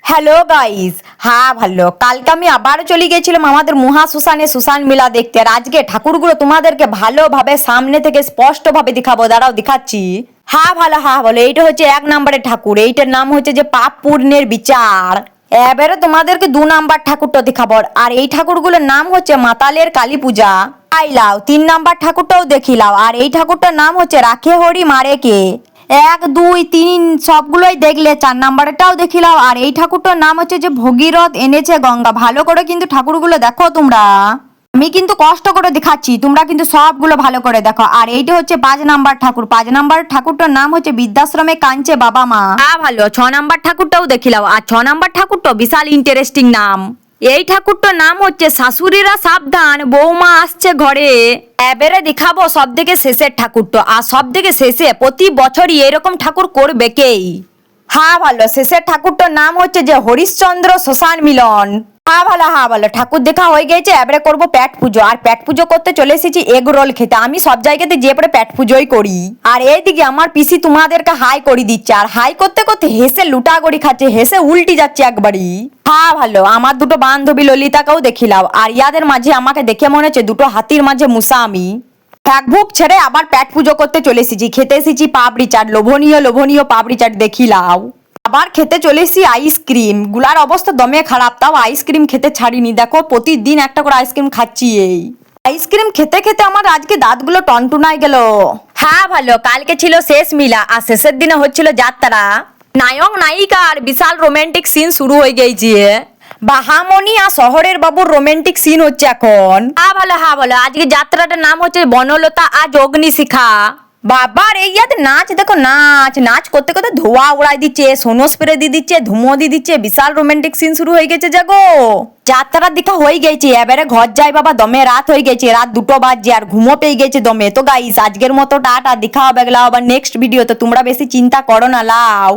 Hello guys, হ্যাঁ ভালো। কালকে আমি আবারও চলে গেছিলাম আমাদের মহা শ্মশানে শ্মশান মেলা দেখতে। আর আজকে ঠাকুরগুলো তোমাদেরকে ভালোভাবে সামনে থেকে স্পষ্টভাবে দেখাবো। দাঁড়াও দেখাচ্ছি। হ্যাঁ ভালো, হ্যাঁ ভালো। এইটা হচ্ছে 1 নম্বরের ঠাকুর। এইটার নাম হচ্ছে যে পাপ পূর্ণের বিচার। এবারে তোমাদেরকে 2 নাম্বার ঠাকুরটা দেখাবো। আর এই ঠাকুরগুলোর নাম হচ্ছে মাতালের কালী পূজা। আইলাও 3 নাম্বার ঠাকুরটাও দেখিলাও। আর এই ঠাকুরটার নাম হচ্ছে রাখে হরি মারে কে। 1 2 3 সবগুলোই দেখলে, 4 নাম্বারটাও দেখিলাও। আর এই ঠাকুরটার নাম হচ্ছে যে ভগীরথ এনেছে গঙ্গা। ভালো করে কিন্তু ঠাকুরগুলো দেখো তোমরা। আমি কিন্তু কষ্ট করে দেখাচ্ছি, তোমরা কিন্তু সবগুলো ভালো করে দেখো। আর এইটা হচ্ছে 5 নাম্বার ঠাকুর। 5 নাম্বার ঠাকুরটার নাম হচ্ছে বৃদ্ধাশ্রমে কাঁদছে বাবা মা। ভালো। 6 নাম্বার ঠাকুরটাও দেখিলাও। আর 6 নাম্বার ঠাকুরটা বিশাল ইন্টারেস্টিং নাম। এই ঠাকুরটার নাম হচ্ছে শাশুড়িরা সাবধান, বৌমা আসছে ঘরে। এবারে দেখাবো সব থেকে শেষের ঠাকুরটা। আর সব থেকে শেষে প্রতি বছরই এরকম ঠাকুর করবে কেই। হ্যাঁ ভালো। শেষের ঠাকুরটার নাম হচ্ছে যে হরিশ্চন্দ্র শ্মশান মিলন। হ্যাঁ ভালো, হ্যাঁ ভালো। ঠাকুর দেখা হয়ে গেছে, এবারে করবো পেট পুজো। আর পেট পুজো করতে চলে এসেছি এগ রোল খেতে। আমি সব জায়গাতে যে পরে পেট পুজোই করি। আর এইদিকে আমার পিসি তোমাদেরকে হাই করে দিচ্ছে। আর হাই করতে করতে হেসে লুটাগড়ি খাচ্ছে, হেসে উল্টি যাচ্ছে একবারই। হ্যাঁ ভালো। আমার দুটো বান্ধবী ললিতাকেও দেখিলাও। আর ইয়াদের মাঝে আমাকে দেখে মনে হচ্ছে দুটো হাতির মাঝে মুসা আমি। এক ভুক ছেড়ে আবার পেট পুজো করতে চলে এসেছি। খেতে এসেছি পাপড়ি চাট, লোভনীয় লোভনীয় পাপড়ি চাট দেখিলাও। আবার খেতে চলে এসেছি আইসক্রিম। গুলার অবস্থা দমে খারাপ, তাও আইসক্রিম খেতে ছাড়িনি। দেখো প্রতিদিন একটা করে আইসক্রিম খাচ্ছি। এই আইসক্রিম খেতে খেতে আমার আজকে দাঁতগুলো টনটুনায় গেল। হ্যাঁ ভালো। কালকে ছিল শেষ মিলা। আর শেষের দিনে হচ্ছিল যাত্রা। নায়ক নায়িকার বিশাল রোমান্টিক সিন শুরু হয়ে গেছে। বাহামণি আর শহরের বাবুর রোমান্টিক সিন হচ্ছে এখন। হ্যাঁ ভালো, হ্যাঁ ভালো। আজকে যাত্রাটার নাম হচ্ছে বনলতা আজ অগ্নিশিখা। বাবার এই ইয়াতে নাচ দেখো, নাচ নাচ করতে করতে ধোয়া উড়াই দিচ্ছে, সোনো স্প্রে দিয়ে দিচ্ছে, ধুমো দিয়ে দিচ্ছে। বিশাল রোমান্টিক সিন শুরু হয়ে গেছে জাগো। যাত্রার দেখা হয়ে গেছে, এবারে ঘর যাই বাবা। দমে রাত হয়ে গেছে, রাত 2টো বাজছে। আর ঘুমো পেয়ে গেছে দমে। তো গাইস আজকের মতো টাটা। দেখা হবে আবার নেক্সট ভিডিও। তো তোমরা বেশি চিন্তা করো না, লাও।